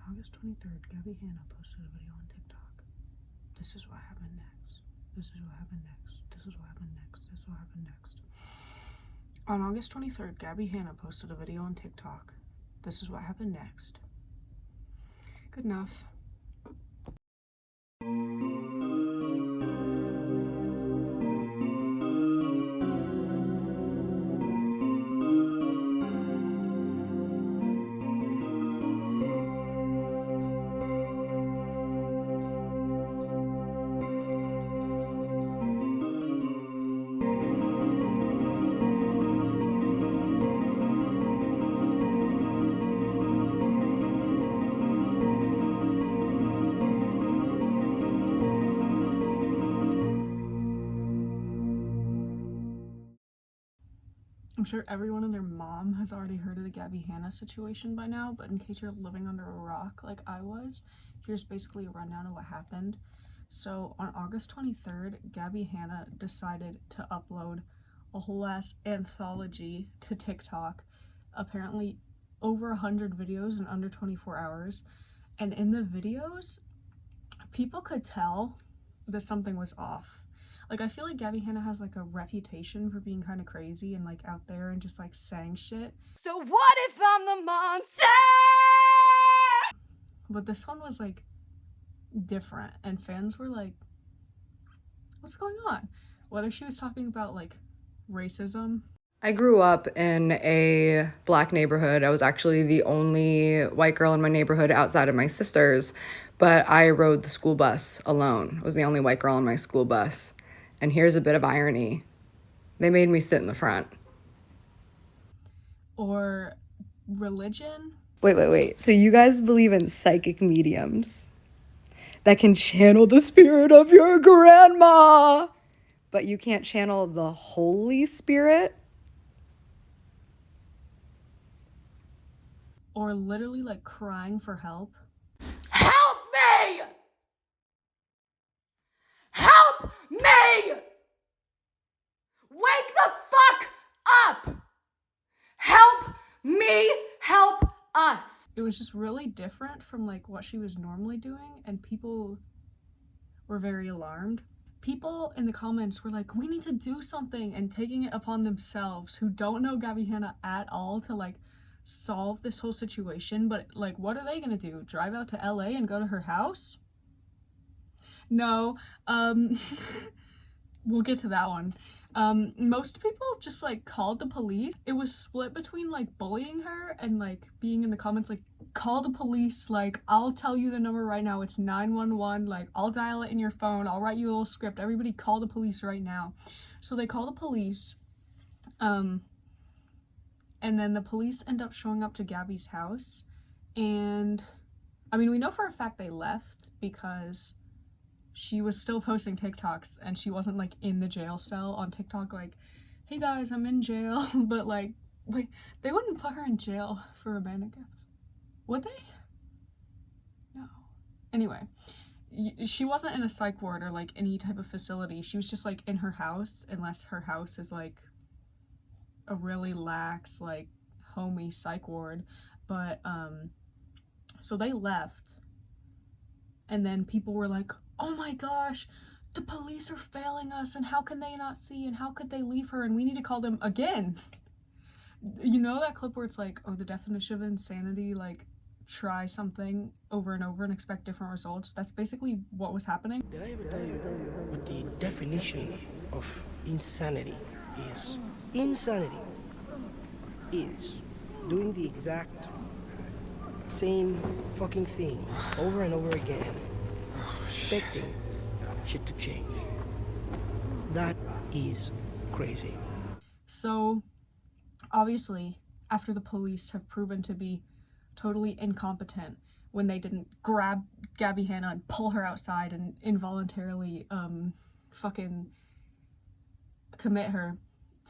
August 23rd, Gabbie Hanna posted a video on TikTok. This is what happened next. This is what happened next. This is what happened next. This is what happened next. On August 23rd, Gabbie Hanna posted a video on TikTok. This is what happened next. Good enough. I'm sure everyone and their mom has already heard of the Gabbie Hanna situation by now, but in case you're living under a rock like I was, here's basically a rundown of what happened. So on August 23rd, Gabbie Hanna decided to upload a whole ass anthology to TikTok, apparently over 100 videos in under 24 hours. And in the videos, people could tell that something was off. Like, I feel like Gabbie Hanna has, like, a reputation for being kind of crazy and, like, out there and just, like, saying shit. So what if I'm the monster? But this one was, like, different. And fans were like, what's going on? Whether she was talking about, like, racism. I grew up in a black neighborhood. I was actually the only white girl in my neighborhood outside of my sisters, but I rode the school bus alone. I was the only white girl on my school bus. And here's a bit of irony. They made me sit in the front. Or religion. Wait. So you guys believe in psychic mediums that can channel the spirit of your grandma, but you can't channel the Holy Spirit? Or literally, like, crying for help. Help me! Help me! Wake the fuck up! Help me! Help us! It was just really different from, like, what she was normally doing, and people were very alarmed. People in the comments were like, we need to do something, and taking it upon themselves, who don't know Gabbie Hanna at all, to, like, solve this whole situation. But, like, what are they gonna do? Drive out to LA and go to her house? No. We'll get to that one. Most people just, like, called the police. It was split between, like, bullying her and, like, being in the comments like, call the police, like, I'll tell you the number right now, it's 911, like, I'll dial it in your phone, I'll write you a little script, everybody call the police right now. So they call the police, and then the police end up showing up to Gabbie's house, and, I mean, we know for a fact they left because she was still posting TikToks and she wasn't, like, in the jail cell on TikTok like, hey guys, I'm in jail. But, like, wait, they wouldn't put her in jail for a manic episode. Would they? No. Anyway, she wasn't in a psych ward or, like, any type of facility. She was just, like, in her house, unless her house is, like, a really lax, like, homey psych ward. But, so they left. And then people were like, oh my gosh, the police are failing us, and how can they not see, and how could they leave her, and we need to call them again. You know that clip where it's like, oh, the definition of insanity, like, try something over and over and expect different results? That's basically what was happening. Did I ever tell you what the definition of insanity is? Insanity is doing the exact same fucking thing over and over again, expecting shit to change. That is crazy. So, obviously, after the police have proven to be totally incompetent when they didn't grab Gabbie Hanna and pull her outside and involuntarily fucking commit her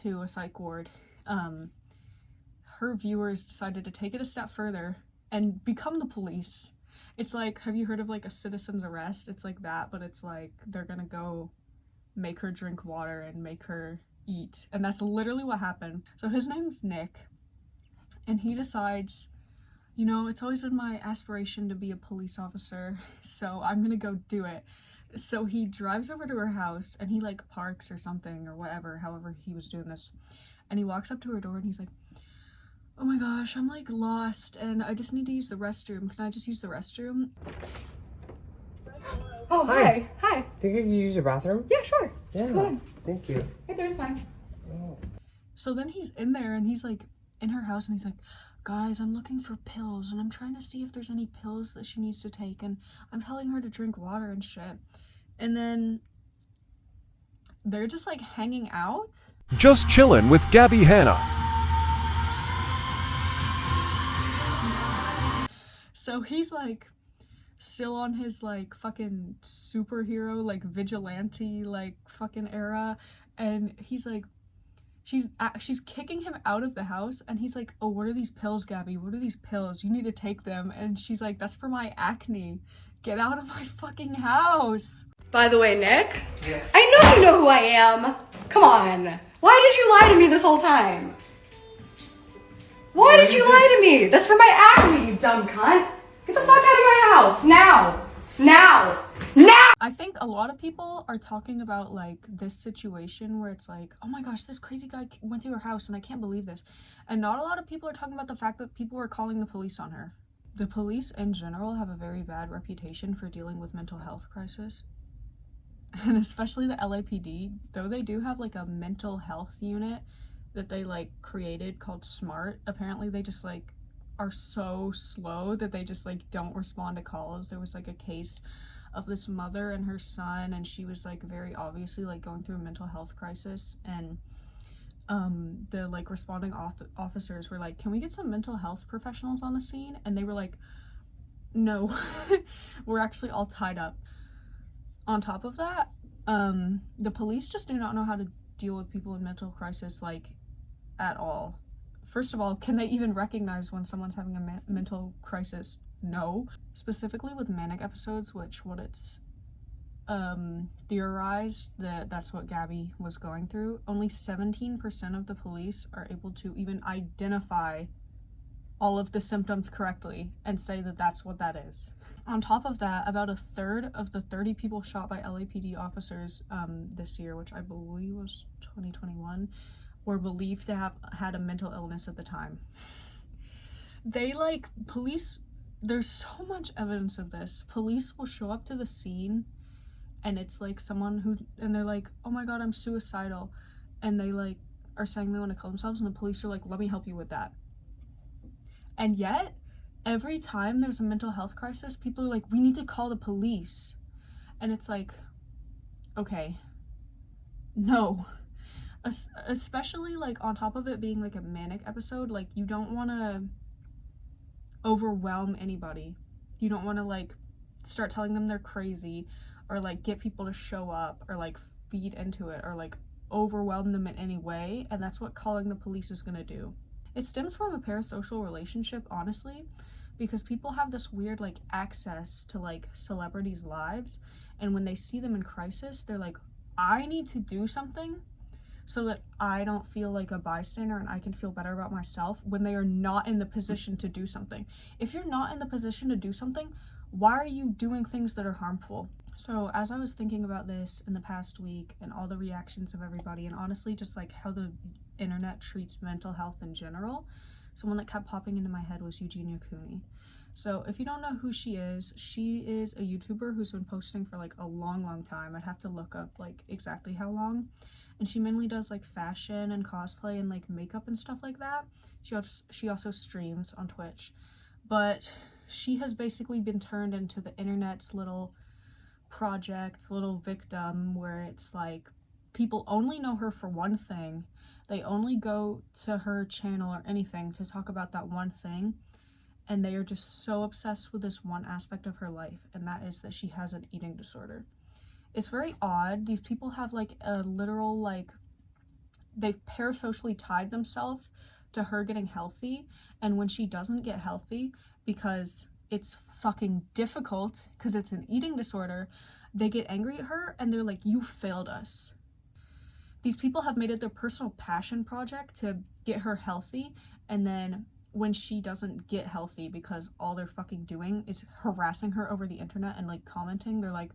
to a psych ward, her viewers decided to take it a step further and become the police. It's like, have you heard of, like, a citizen's arrest? It's like that, but it's like they're gonna go make her drink water and make her eat. And that's literally what happened. So his name's Nick, and he decides You know, it's always been my aspiration to be a police officer, so I'm gonna go do it. So he drives over to her house and he like parks or something or whatever, however he was doing this. And he walks up to her door and he's like, "Oh my gosh, I'm like lost and I just need to use the restroom. Can I just use the restroom?" Oh, hi. Hi. Think I could use your bathroom? Yeah, sure. Yeah. Come on. Thank you. Right there's fine. So then he's in there and he's like in her house and he's like, "Guys, I'm looking for pills and I'm trying to see if there's any pills that she needs to take and I'm telling her to drink water and shit." And then they're just like hanging out. Just chillin' with Gabbie Hanna. So he's like still on his like fucking superhero like vigilante like fucking era, and he's like she's kicking him out of the house and he's like, "Oh, what are these pills, Gabbie? What are these pills? You need to take them." And she's like, "That's for my acne. Get out of my fucking house." By the way, Nick, Yes. I know you know who I am. Come on. Why did you lie to me this whole time? Why did you lie to me? That's for my acne, you dumb cunt. Get the fuck out of my house. Now. Now. Now! I think a lot of people are talking about like this situation where it's like, "Oh my gosh, this crazy guy went to her house and I can't believe this." And not a lot of people are talking about the fact that people were calling the police on her. The police in general have a very bad reputation for dealing with mental health crisis. And especially the LAPD, though they do have like a mental health unit that they like created called SMART, apparently they just like are so slow that they just like don't respond to calls. There was like a case of this mother and her son, and she was like very obviously like going through a mental health crisis, and the like responding officers were like, "Can we get some mental health professionals on the scene?" And they were like, "No, we're actually all tied up." On top of that, the police just do not know how to deal with people in mental crisis like at all. First of all, can they even recognize when someone's having a mental crisis? No. Specifically with manic episodes, which what it's theorized that that's what Gabbie was going through, only 17% of the police are able to even identify all of the symptoms correctly and say that that's what that is. On top of that, about a third of the 30 people shot by LAPD officers this year, which I believe was 2021, were believed to have had a mental illness at the time. They like, police, there's so much evidence of this. Police will show up to the scene and it's like someone who, and they're like, "Oh my god, I'm suicidal." And they like are saying they want to kill themselves, and the police are like, "Let me help you with that." And yet, every time there's a mental health crisis, people are like, "We need to call the police." And it's like, okay, no. Especially like on top of it being like a manic episode, like you don't want to overwhelm anybody. You don't want to like start telling them they're crazy or like get people to show up or like feed into it or like overwhelm them in any way. And that's what calling the police is going to do. It stems from a parasocial relationship, honestly, because people have this weird like access to like celebrities' lives, and when they see them in crisis, they're like, "I need to do something so that I don't feel like a bystander and I can feel better about myself," when they are not in the position to do something. If you're not in the position to do something, why are you doing things that are harmful? So as I was thinking about this in the past week and all the reactions of everybody, and honestly just like how the internet treats mental health in general, someone that kept popping into my head was Eugenia Cooney. So if you don't know who she is a YouTuber who's been posting for like a long time. I'd have to look up like exactly how long. And she mainly does like fashion and cosplay and like makeup and stuff like that. She also streams on Twitch. But she has basically been turned into the internet's little project, little victim, where it's like people only know her for one thing. They only go to her channel or anything to talk about that one thing, and they are just so obsessed with this one aspect of her life, and that is that she has an eating disorder. It's very odd. These people have like a literal like, they've parasocially tied themselves to her getting healthy, and when she doesn't get healthy because it's fucking difficult because it's an eating disorder, they get angry at her and they're like, "You failed us." These people have made it their personal passion project to get her healthy, and then when she doesn't get healthy because all they're fucking doing is harassing her over the internet and like commenting. They're like,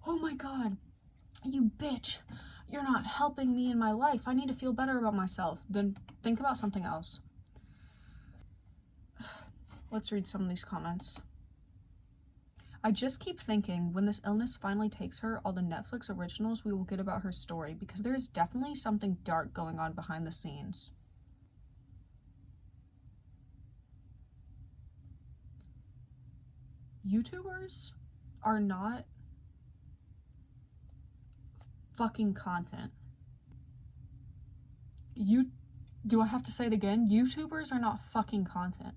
oh my god, you bitch, you're not helping me in my life. I need to feel better about myself. Then think about something else. Let's read some of these comments. I just keep thinking when this illness finally takes her, all the Netflix originals we will get about her story, because there is definitely something dark going on behind the scenes. YouTubers are not fucking content. Do I have to say it again? YouTubers are not fucking content.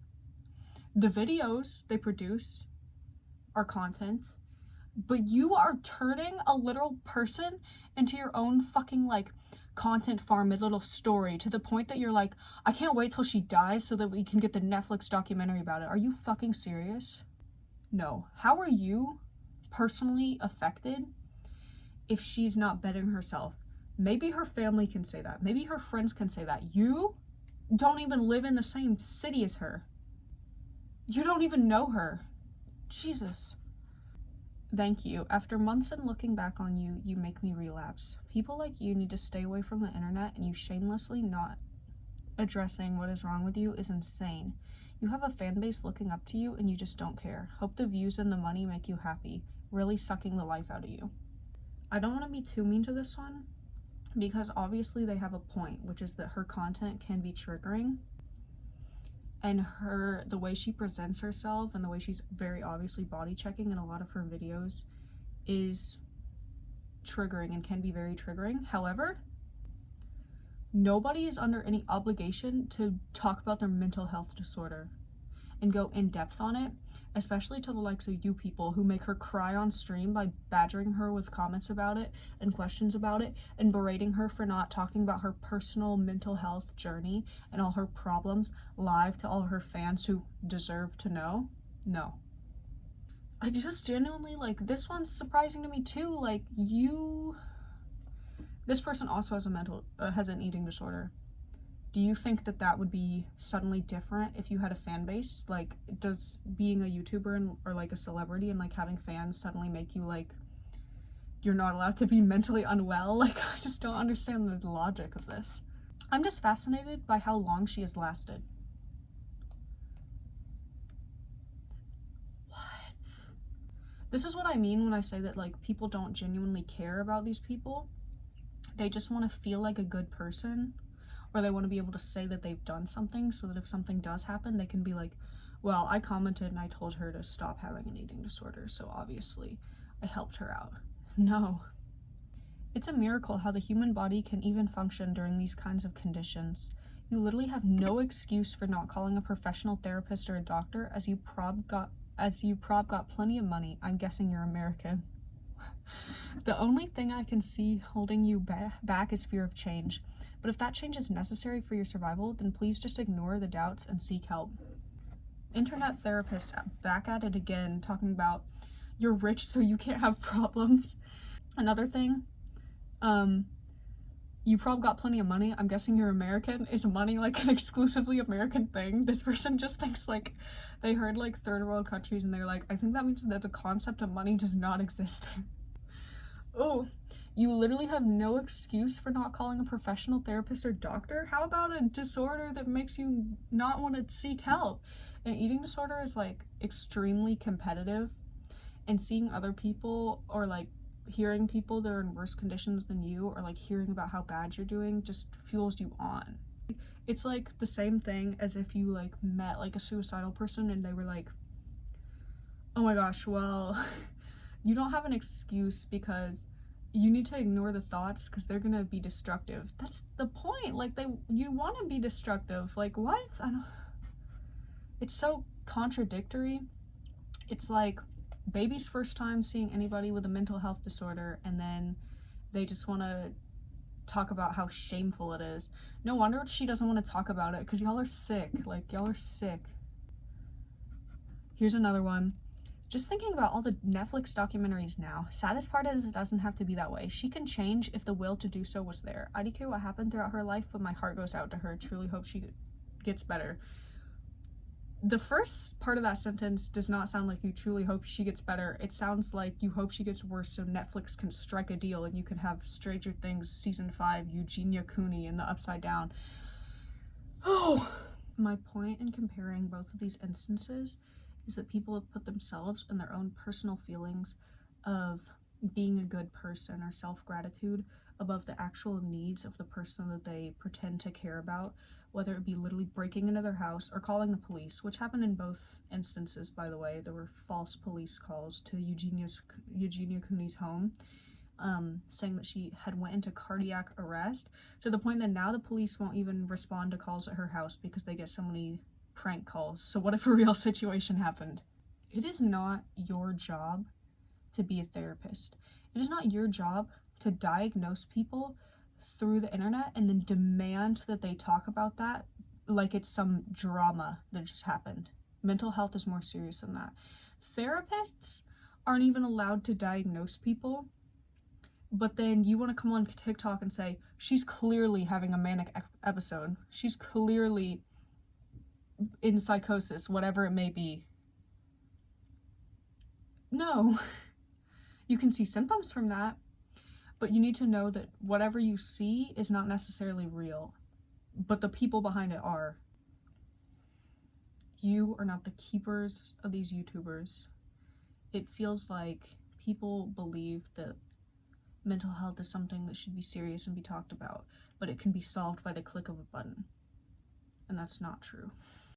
The videos they produce are content, but you are turning a literal person into your own fucking like content farm, a little story, to the point that you're like, I can't wait till she dies so that we can get the Netflix documentary about it. Are you fucking serious? No. How are you personally affected if she's not bettering herself? Maybe her family can say that. Maybe her friends can say that. You don't even live in the same city as her. You don't even know her. Jesus. Thank you. After months and looking back on you, you make me relapse. People like you need to stay away from the internet, and you shamelessly not addressing what is wrong with you is insane. You have a fan base looking up to you, and you just don't care. Hope the views and the money make you happy. Really sucking the life out of you. I don't want to be too mean to this one, because obviously they have a point, which is that her content can be triggering. And the way she presents herself and the way she's very obviously body checking in a lot of her videos is triggering and can be very triggering. However, nobody is under any obligation to talk about their mental health disorder and go in depth on it, especially to the likes of you people who make her cry on stream by badgering her with comments about it and questions about it and berating her for not talking about her personal mental health journey and all her problems live to all her fans who deserve to know. No. I just genuinely, like, this one's surprising to me too. Like, this person also has an eating disorder. Do you think that that would be suddenly different if you had a fan base? Like, does being a YouTuber or like a celebrity and like having fans suddenly make you like, you're not allowed to be mentally unwell? Like, I just don't understand the logic of this. I'm just fascinated by how long she has lasted. What? This is what I mean when I say that like people don't genuinely care about these people. They just want to feel like a good person. Or they want to be able to say that they've done something so that if something does happen, they can be like, well, I commented and I told her to stop having an eating disorder, so obviously I helped her out. No. It's a miracle how the human body can even function during these kinds of conditions. You literally have no excuse for not calling a professional therapist or a doctor, as you prob got plenty of money. I'm guessing you're American. The only thing I can see holding you back is fear of change. But if that change is necessary for your survival, then please just ignore the doubts and seek help. Internet therapists back at it again, talking about you're rich so you can't have problems. Another thing, you probably got plenty of money. I'm guessing you're American. Is money like an exclusively American thing? This person just thinks like they heard like third world countries and they're like, I think that means that the concept of money does not exist there. Oh. You literally have no excuse for not calling a professional therapist or doctor. How about a disorder that makes you not want to seek help? An eating disorder is like extremely competitive, and seeing other people or like hearing people that are in worse conditions than you or like hearing about how bad you're doing just fuels you on. It's like the same thing as if you like met like a suicidal person and they were like, oh my gosh, well, you don't have an excuse because you need to ignore the thoughts because they're gonna be destructive. That's the point. Like you want to be destructive. Like what? It's so contradictory. It's like baby's first time seeing anybody with a mental health disorder, and then they just want to talk about how shameful it is. No wonder she doesn't want to talk about it, because y'all are sick. Like, y'all are sick. Here's another one. Just thinking about all the Netflix documentaries now. Saddest part is it doesn't have to be that way. She can change if the will to do so was there. I don't care what happened throughout her life, but my heart goes out to her. Truly hope she gets better. The first part of that sentence does not sound like you truly hope she gets better. It sounds like you hope she gets worse so Netflix can strike a deal and you can have Stranger Things Season 5, Eugenia Cooney in the Upside Down. Oh! My point in comparing both of these instances is that people have put themselves and their own personal feelings of being a good person or self-gratitude above the actual needs of the person that they pretend to care about, whether it be literally breaking into their house or calling the police, which happened in both instances, by the way. There were false police calls to Eugenia Cooney's home, saying that she had went into cardiac arrest, to the point that now the police won't even respond to calls at her house because they get so many prank calls. So what if a real situation happened? It is not your job to be a therapist. It is not your job to diagnose people through the internet and then demand that they talk about that like it's some drama that just happened. Mental health is more serious than that. Therapists aren't even allowed to diagnose people, but then you want to come on TikTok and say, she's clearly having a manic episode. She's clearly in psychosis, whatever it may be. No. You can see symptoms from that, but you need to know that whatever you see is not necessarily real, but the people behind it are. You are not the keepers of these YouTubers. It feels like people believe that mental health is something that should be serious and be talked about, but it can be solved by the click of a button. And that's not true.